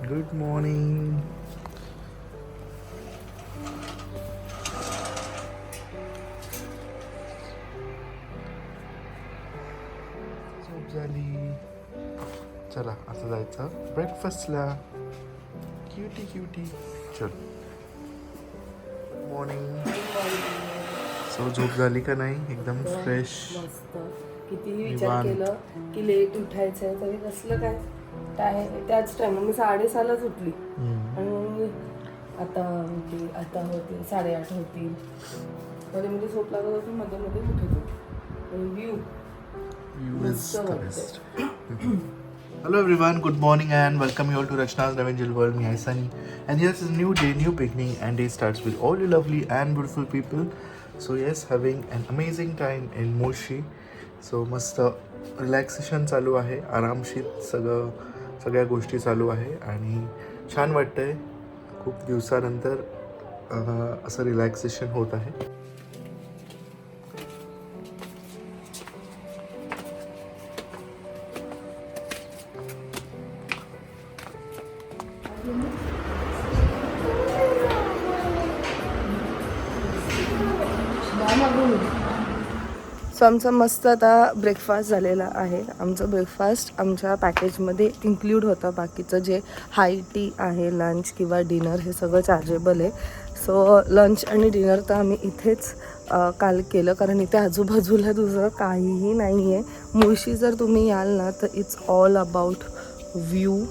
Good morning. झोप झाली. चला आता जायचं ब्रेकफास्टला. Cutie cutie. चल. Good morning. सो झोप झाली का नाही? एकदम फ्रेश. मस्त. कितीही विचार केलं की लेट उठायचंय तरी कसलं काय त्याच टाइम मी 6:30लाच उठली आणि आता होते 8:30 होतील. मध्ये झोप लागत होती, मध्ये उठत होती. व्ह्यू मस्त वाटतंय. Hello everyone, good morning and welcome you all to Rachna's Revengeful World. Me, Sunny, and here's a new day, new beginning, and day starts with all you lovely and beautiful people. So yes, having an amazing time in Moshi. So मस्त relaxation चालू आहे, आरामशीर सगळ्या गोष्टी चालू आहे आणि छान वाटतंय. खूप दिवसानंतर असं रिलॅक्सेशन होत आहे. सो आमचा मस्त आता ब्रेकफास्ट झालेला आहे. आमचं ब्रेकफास्ट आमच्या पॅकेजमध्ये इन्क्ल्यूड होतं. बाकीचं जे हाय टी आहे, लंच किंवा डिनर, हे सगळं चार्जेबल आहे. सो लंच आणि डिनर तर आम्ही इथेच काल केलं, कारण इथे आजूबाजूला दुसरं काहीही नाही आहे. मुळशी जर तुम्ही याल ना तर इट्स ऑल अबाउट व्ह्यू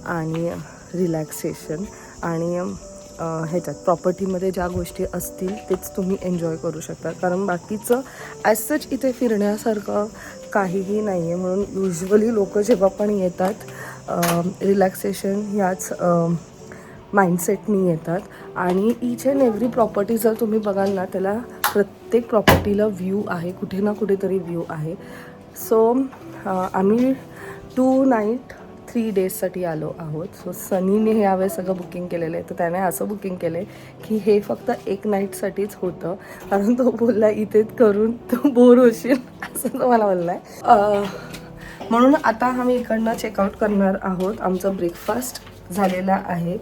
आणि रिलॅक्सेशन आणि ह्याच्यात प्रॉपर्टीमध्ये ज्या गोष्टी असतील तेच तुम्ही एन्जॉय करू शकता, कारण बाकीचं ॲज सच इथे फिरण्यासारखं काहीही नाही आहे. म्हणून युजली लोक जेव्हा पण येतात रिलॅक्सेशन ह्याच माइंडसेटनी येतात. आणि इच अँड एव्हरी प्रॉपर्टी जर तुम्ही बघाल ना, त्याला प्रत्येक प्रॉपर्टीला व्ह्यू आहे, कुठे ना कुठेतरी व्ह्यू आहे. सो आम्ही 2 नाईट 3 डेजसाठी आलो आहोत. सो सनीने हे यावेळेस सगळं बुकिंग केलेलं आहे. तर त्याने असं बुकिंग केलं आहे की हे फक्त 1 नाईटसाठीच होतं, कारण तो बोलला इथेच करून तो बोर होशील, असं तो मला बोलला आहे. म्हणून आता आम्ही इकडनं चेकआउट करणार आहोत. आमचं ब्रेकफास्ट झालेला आहे.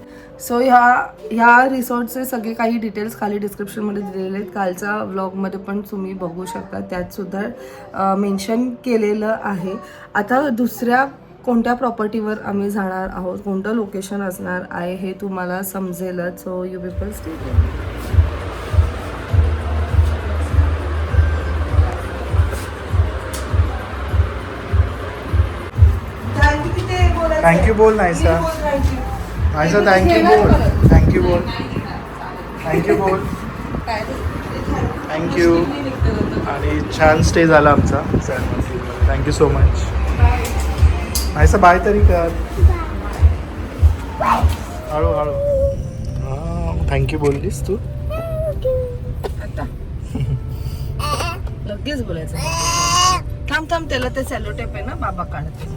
सो ह्या रिसॉर्टचे सगळे काही डिटेल्स खाली डिस्क्रिप्शनमध्ये दिलेले आहेत. कालच्या व्लॉगमध्ये पण तुम्ही बघू शकता, त्यातसुद्धा मेन्शन केलेलं आहे. आता दुसऱ्या कोणत्या प्रॉपर्टीवर आम्ही जाणार आहोत, कोणतं लोकेशन असणार आहे हे तुम्हाला समजेलच. So you people stay. Thank you बोल नायसा. नायसा थँक्यू बोल. थँक्यू बोल. थँक्यू बोल. थँक्यू. आणि छान स्टे झाला आमचा. Thank you so much. Naysa bye तरी कर. हळूहळू. हां, थँक्यू बोललीस तू. आता लगेच बोलायचं. थांब त्याला ते सेलोटेप आहे ना, बाबा काढते.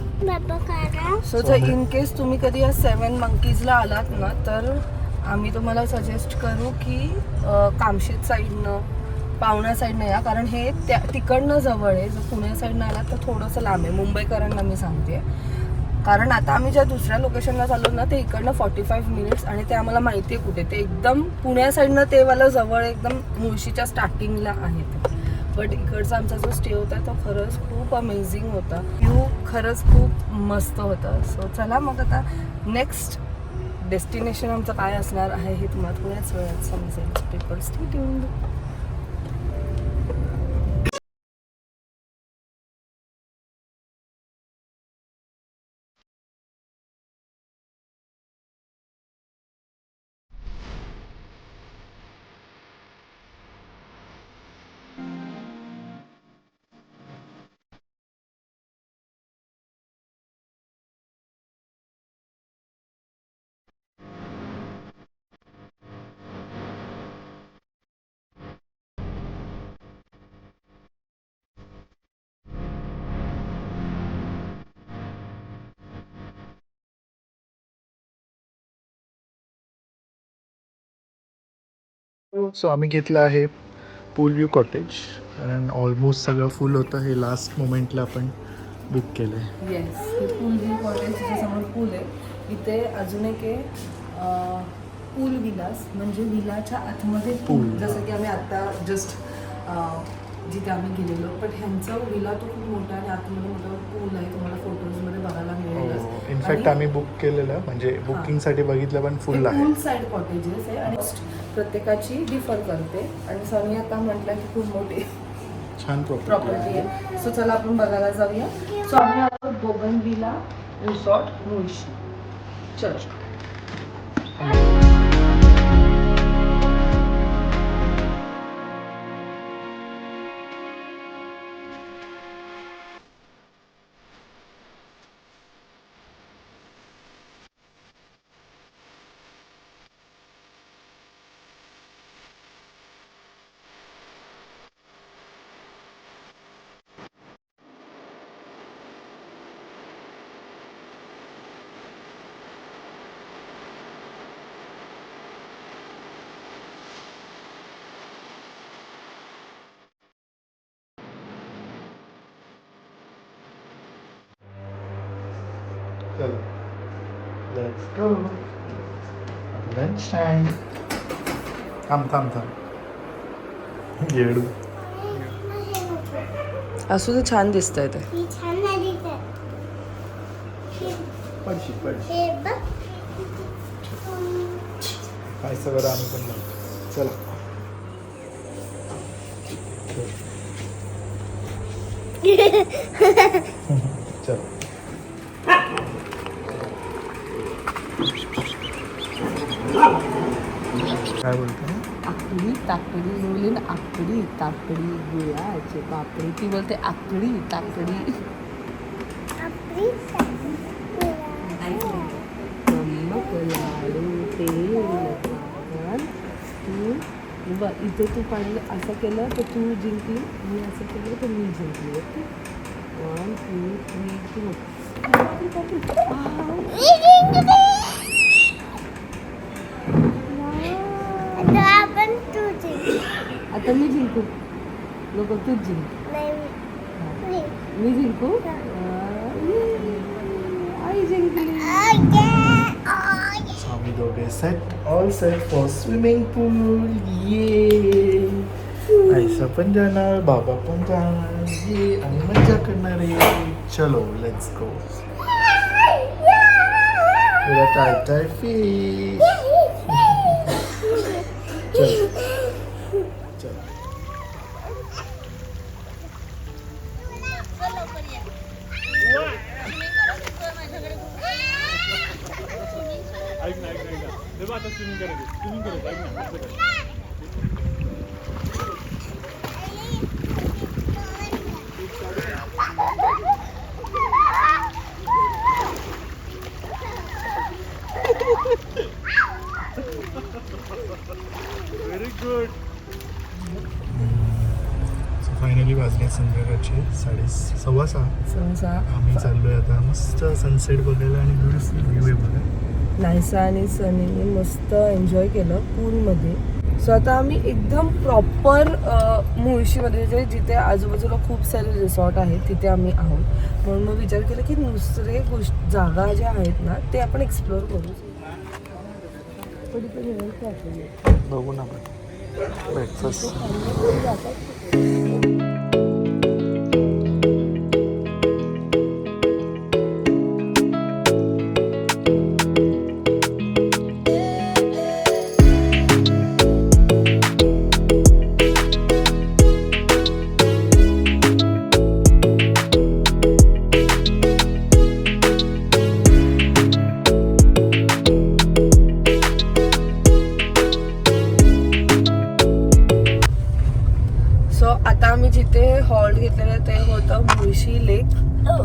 सो जर इन केस तुम्ही कधी या 7 मंकीजला आलात ना, तर आम्ही तुम्हाला सजेस्ट करू की कामशेत साईडनं, पावणा साईडनं या, कारण हे तिकडनं जवळ आहे. जर पुण्या साईडनं आलात तर थोडंसं लांब आहे. मुंबईकरांना मी सांगते, कारण आता आम्ही ज्या दुसऱ्या लोकेशनला चाललो ना, ते इकडनं 45 मिनिट्स आणि ते आम्हाला माहिती आहे कुठे. ते एकदम पुण्या साईडनं ते वाला जवळ, एकदम मुळशीच्या स्टार्टिंगला आहे ते. बट इकडचा आमचा जो स्टे होता तो खरंच खूप अमेझिंग होता. व्ह्यू खरंच खूप मस्त होतं. सो चला मग आता नेक्स्ट डेस्टिनेशन आमचं काय असणार आहे हे तुम्हाला थोड्याच वेळात समजेल. People stay tuned. सो आम्ही घेतलं आहे पूल व्ह्यू कॉटेज, कारण ऑलमोस्ट सगळं फुल होतं. हे लास्ट मोमेंटला आपण बुक केलं आहे. येस, हे पूल व्ह्यू कॉटेजच्या समोर पूल आहे. इथे अजून एक आहे पूल विलास, म्हणजे विलाच्या आतमध्ये पूल, जसं की आम्ही आता जस्ट जिथे आम्ही गेलेलो, पण ह्यांचा विला तो खूप मोठा आणि आतमध्ये मोठा पूल आहे, तुम्हाला फोटोजमध्ये बघायला मिळेल. इनफॅक्ट आम्ही बुक केलेलं, म्हणजे बुकिंगसाठी बघितलं पण फुल आहे. पूल साईड कॉटेजेस आहे आणि प्रत्येकाची डिफर करते. आणि सनी आता म्हटलं की खूप मोठी छान प्रॉपर्टी आहे. सो चला आपण बघायला जाऊया. सो आम्ही आलो बोगनविला रिसॉर्ट मुळशी. चलो. चलो, लेट्स गो. Lunch time. थांब येडू. असू दे, छान दिसतंय ते. पडशी काय सगळं आम्ही पण जाऊ. चला. चलो. काय बोलतो? आकडी ताकडी बोलेन, आकडी ताकडी गुळाचे पापडी. ती बोलते आकडी ताकडी. नमक लाडू तेल पान. तू बघ, इथे तू पाहिलं असं केलं तर तू जिंकली, मी असं केलं तर मी जिंकली. ओके, 1 2 3 4. आता मी जिंकू नको, तूच जिंक. मी जिंकू. आई जिंकली. आम्ही दोघे ऑल सेट फॉर स्विमिंग पूल. ये आयशा पण जाणार, बाबा पण जाणार, ये आणि मजा करणार आहे. चलो, लेट्स गो. टाय फिश. चलो. Very good. फायनली वाजले संध्याकाळचे 6:15. आम्ही चाललोय आता मस्त सनसेट बघायला आणि ब्युटिफुल व्ह्यू आहे बघा. नायसा आणि सनीने मस्त एन्जॉय केलं पूलमध्ये. सो आता आम्ही एकदम प्रॉपर मुळशीमध्ये, जे जिथे आजूबाजूला खूप सारे रिसॉर्ट आहेत तिथे आम्ही आहोत. म्हणून मग विचार केला की दुसरे जागा ज्या आहेत ना ते आपण एक्सप्लोअर करू. बघू ना ब्रेकफास्ट. जिथे हॉल्ट घेतलेलं ते होतं मुळशी लेक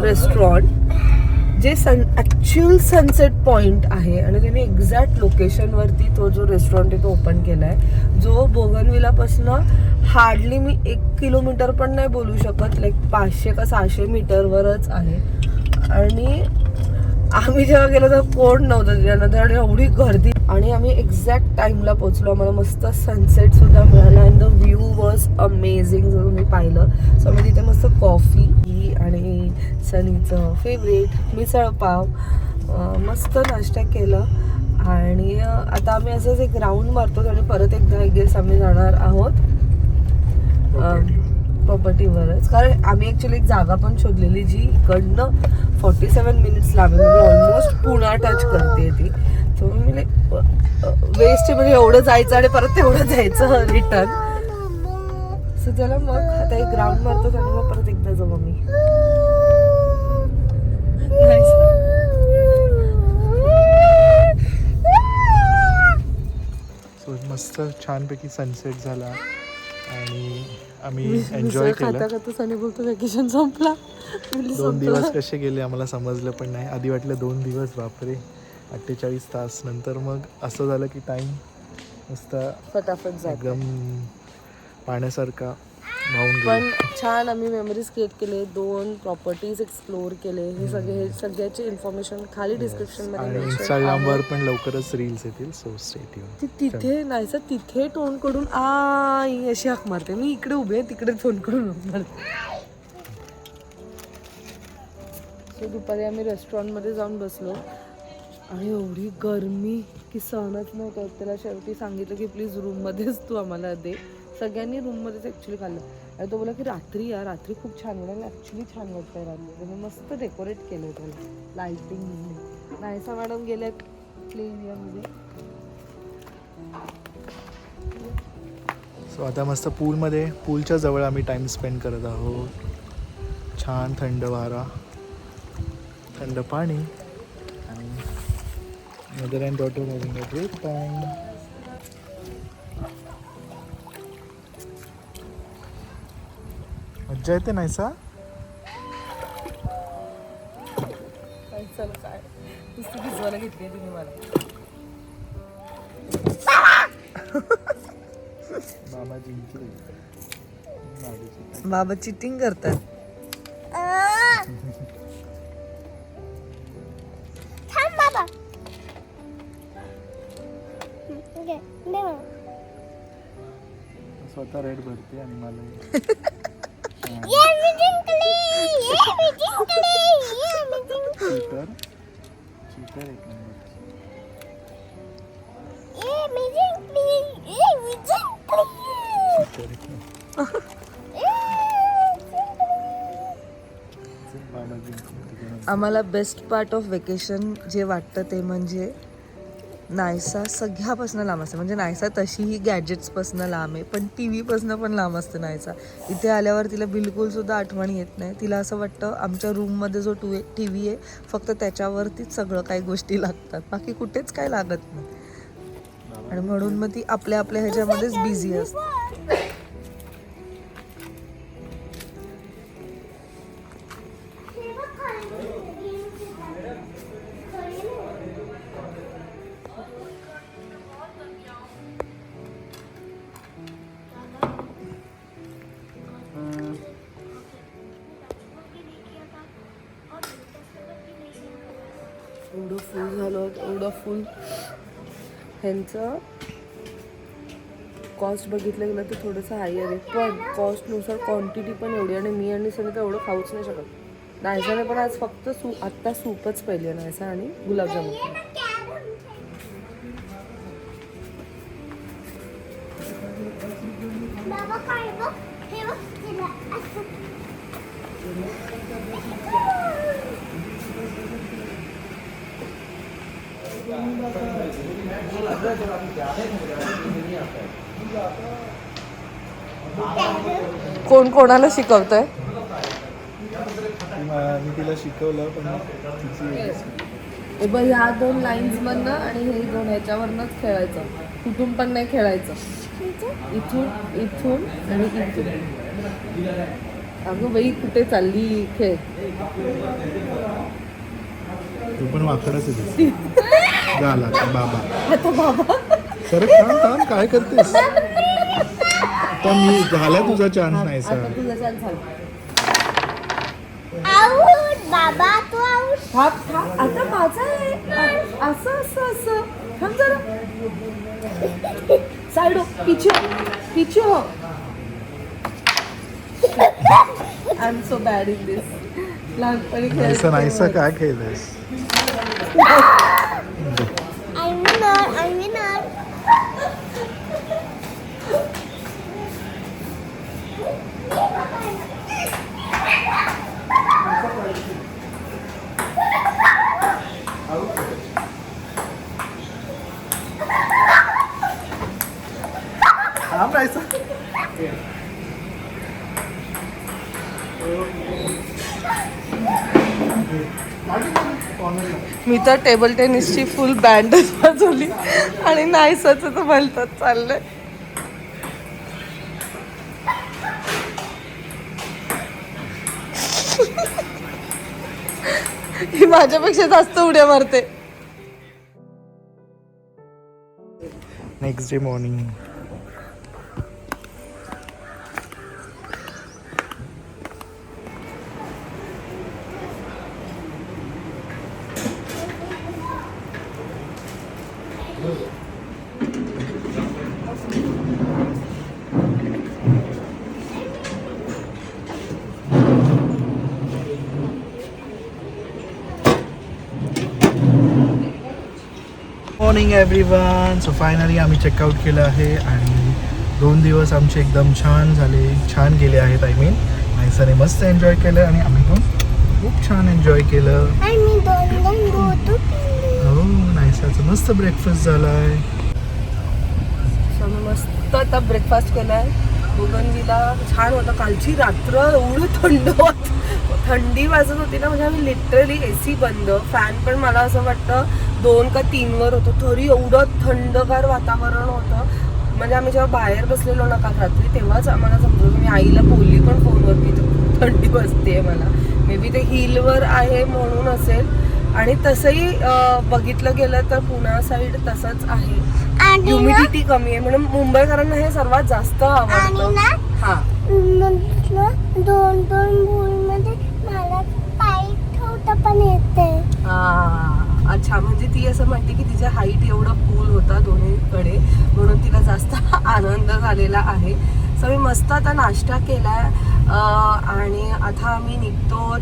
रेस्टॉरंट, जे ॲक्च्युअल सनसेट पॉइंट आहे आणि त्यांनी एक्झॅक्ट लोकेशनवरती तो जो रेस्टॉरंट आहे तो ओपन केला आहे, जो बोगनविलापासून हार्डली मी 1 किलोमीटर पण नाही बोलू शकत, लाईक 500 का 600 मीटरवरच आहे. आणि आम्ही जेव्हा गेलो तर कोण नव्हतं त्याच्यानंतर, एवढी गर्दी, आणि आम्ही एक्झॅक्ट टाइमला पोहोचलो. आम्हाला मस्त सनसेट सुद्धा मिळाला and the view was amazing जर मी पाहिलं. सो आम्ही तिथे मस्त कॉफी आणि सनीचं फेवरेट मिसळ पाव मस्त नाश्ता केलं आणि आता आम्ही असंच एक राऊंड मारतो आणि परत एकदा एक दिवस आम्ही जाणार आहोत प्रॉपर्टीवरच. कारण आम्ही ॲक्च्युली एक जागा पण शोधलेली जी इकडनं 47 मिनिट्स लांब म्हणजे ऑलमोस्ट पुणा टच करते ती. सो मी वेस्ट म्हणजे एवढं जायचं आणि परत तेवढं जायचं रिटर्न. सो चला मग आता एक राऊंड मारतो आणि मग परत एकदा जाऊ आम्ही. सो मस्त छानपैकी सनसेट झाला आणि आम्ही एन्जॉय केलं. खाता सनी बोलतो वेकेशन संपला. 2 दिवस कसे गेले आम्हाला समजलं पण नाही. आधी वाटलं 2 दिवस, बापरे 48 तास. नंतर मग असं झालं की टाईम मस्त फटाफट जातो. एकदम पाण्यासारखा वाहून गेला. पण छान आम्ही मेमरीज क्रिएट केले. 2 प्रॉपर्टीज एक्सप्लोअर केले. हे सगळ्याची इन्फॉर्मेशन खाली डिस्क्रिप्शन मध्ये आणि इंस्टाग्रामवर पण लवकरच रील्स येतील. So stay tune. तिथे नाही सर तिथे टोन कडून अशी हाक मारते. मी इकडे उभे तिकडे फोन करून हाक मारते. सो दुपारी आम्ही रेस्टॉरंटमध्ये जाऊन बसलो आणि एवढी गरमी की सहनच नव्हतं. त्याला शेवटी सांगितलं की प्लीज रूममध्येच तू आम्हाला दे. सगळ्यांनी रूममध्येच ॲक्च्युली खाल्लं आणि तो बोला की रात्री खूप छान वाटलं. ॲक्च्युली छान वाटतंय रात्री. त्याने मस्त डेकोरेट केलं त्याला लाईटिंग. नायसा मॅडम गेल्यात प्ले एरियामध्ये. सो आता मस्त पूलमध्ये पूलच्या जवळ आम्ही टाईम स्पेंड करत आहोत. छान थंड वारा, थंड पाणी आणि mother and daughter having a great time. मज्जा येते नाही सा. काय नुसती भिजवायला घेतली तिने मला. बाबा जिंकले. बाबा चिटिंग करतात. स्वतः रेड भरते आणि मला चीटर चीटर एक नंबर. आम्हाला बेस्ट पार्ट ऑफ वेकेशन जे वाटतं ते म्हणजे नायसा सगळ्यापासून लांब असते. म्हणजे नायसा तशीही गॅजेट्सपासून लांब आहे पण टी व्हीपासून पण लांब असते नायसा. इथे आल्यावर तिला बिलकुलसुद्धा आठवण येत नाही. तिला असं वाटतं आमच्या रूममध्ये जो टी व्ही आहे फक्त त्याच्यावरतीच सगळं काही गोष्टी लागतात, बाकी कुठेच काय लागत नाही. आणि म्हणून मग ती आपल्या आपल्या ह्याच्यामध्येच बिझी असते. एवढं फुल झालं, एवढं फुल. ह्यांचं कॉस्ट बघितलं गेलं तर थोडंसं हायर आहे पण कॉस्टनुसार क्वांटिटी पण एवढी. आणि मी आणि सनी तर एवढं खाऊच नाही शकत. नायसाने पण आज फक्त आत्ता सूपच पाहिली आहे नायसा आणि गुलाबजामुन. कोण कोणाला शिकवतंय? मी तिला शिकवलं पण तिची ह्या 2 लाईन्स मधनं आणि हे 2 ह्याच्यावरनंच खेळायचं. कुठून पण नाही खेळायचं. इथून इथून आणि इथून. अगं बाई कुठे चालली खेळ. तू पण वाकडच आहे. झाला बाबा. आता बाबा सर थांब काय करतेस. आता मी झाला तुझा चान्स नाही सर. तुझा चान्स झाला. बाबा तू आता माझा आहे. असं असं असं थांब जरा. साइड हो, पीछे हो. I am so bad in this. लहानपणी नाहीसा काय खेळतेस. I'm winner. थांब राहायचं. मी तर टेबल टेनिसची फुल बँड वाजवली आणि नाही सच भलतच चाललंय. ही माझ्यापेक्षा जास्त उड्या मारते. Next day morning. Morning everyone. So finally आम्ही चेकआउट केलं आहे आणि 2 दिवस आमचे एकदम छान गेले आहेत. आय मीन नायसाने मस्त एन्जॉय केलं आणि आम्ही पण खूप छान एन्जॉय केलं. आम्ही दोन हो, नायसाचं मस्त ब्रेकफास्ट झाला आहे. सो मी मस्त आता ब्रेकफास्ट केलाय. बोगनविला छान होता. कालची रात्र एवढं थंडी वाजत होती ना, म्हणजे आम्ही लिटरली AC बंद, फॅन पण मला असं वाटतं 2 का 3 वर होतं, तरी एवढं थंडगार वातावरण होतं. म्हणजे आम्ही जेव्हा बाहेर बसलेलो ना काल रात्री, तेव्हाच आम्हाला समजलं. मी आईला बोलली पण फोनवर की थंडी वाजते मला. मे बी ते हिलवर आहे म्हणून असेल. आणि तसंही बघितलं गेलं तर पुणा साईड तसंच आहे, ह्युमिडिटी कमी आहे, म्हणून मुंबईकरांना हे सर्वात जास्त आवडतं. हा, दोन मध्ये मला पाय ठेवता पण येते. अच्छा, म्हणजे ती असं म्हणते की तिच्या हाईट एवढा पूल होता दोन्हीकडे, म्हणून तिला जास्त आनंद झालेला आहे. सो मी मस्त आता नाश्ता केलाय आणि आता आम्ही निघतो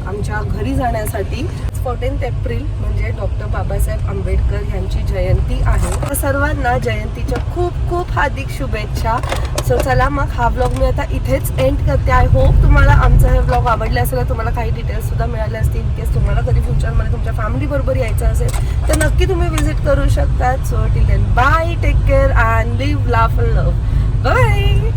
आमच्या घरी जाण्यासाठी. 14 एप्रिल म्हणजे डॉक्टर बाबासाहेब आंबेडकर यांची जयंती आहे. तर सर्वांना जयंतीच्या खूप खूप हार्दिक शुभेच्छा. सो चला मग हा व्लॉग मी आता इथेच एंड करते. आय होप तुम्हाला आमचा हे व्लॉग आवडला असेल, तुम्हाला काही डिटेल्स सुद्धा मिळाले असतील. इन केस तुम्हाला कधी फ्युचरमध्ये तुमच्या फॅमिली बरोबर यायचं असेल तर नक्की तुम्ही विजिट करू शकता. So till then bye, take care and live, laugh and love. Bye.